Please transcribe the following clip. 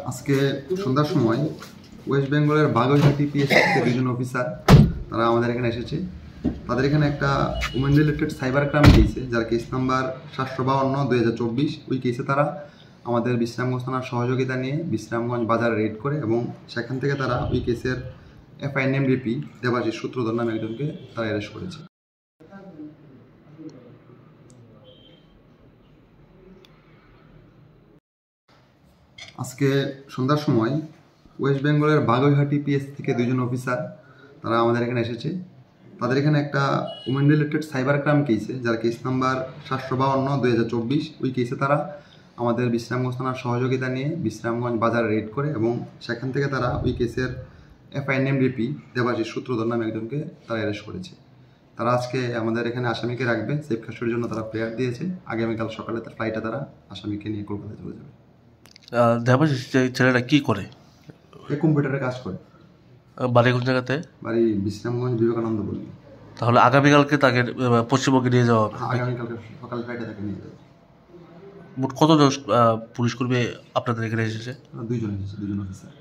আজকে সন্ধ্যার সময় ওয়েস্ট বেঙ্গলের বাগুইহাটি পিএসসি থেকে দুজন অফিসার তারা আমাদের এখানে এসেছে। তাদের এখানে একটা উমেন রিলেটেড সাইবার ক্রাইম দিয়েছে, যার কেস নাম্বার 752/2024। ওই কেসে তারা আমাদের বিশ্রামগঞ্জ থানার সহযোগিতা নিয়ে বিশ্রামগঞ্জ বাজার রেড করে এবং সেখান থেকে তারা ওই কেসের FINMDP দেবাশিস সূত্রধর নামে একজনকে তারা অ্যারেস্ট করেছে। আজকে সন্ধ্যার সময় ওয়েস্ট বেঙ্গলের বাগুইহাটি পিএসসি থেকে দুজন অফিসার তারা আমাদের এখানে এসেছে। তাদের এখানে একটা উমেন রিলেটেড সাইবার ক্রাইম কেসে, যার কেস নাম্বার 752/2024। ওই কেসে তারা আমাদের বিশ্রামগঞ্জ থানার সহযোগিতা নিয়ে বিশ্রামগঞ্জ বাজার রেড করে এবং সেখান থেকে তারা ওই কেসের FINMDP দেবাশিস সূত্রধর নামে একজনকে তারা অ্যারেস্ট করেছে। তারা আজকে আমাদের এখানে আসামিকে রাখবে, সেফ কাস্টডির জন্য তারা প্রেয়ার দিয়েছে। আগামীকাল সকালে তার ফ্লাইটে তারা আসামিকে নিয়ে কলকাতায় চলে যাবে। দেবাশিস ছেলেটা কি করে? কম্পিউটারে কাজ করে। বাড়ি কোন জায়গাতে? বাড়ি বিশ্রামগঞ্জ বিবেকানন্দ পল্লী। তাহলে আগামীকালকে তাকে পশ্চিমবঙ্গে নিয়ে যাওয়া হবে? আগামীকালকে সকাল ফ্লাইটে তাকে নিয়ে যাবে। মোট কতজন পুলিশ কর্মী আপনাদের এখানে এসেছে? দুইজন এসেছে, দুজন অফিসার।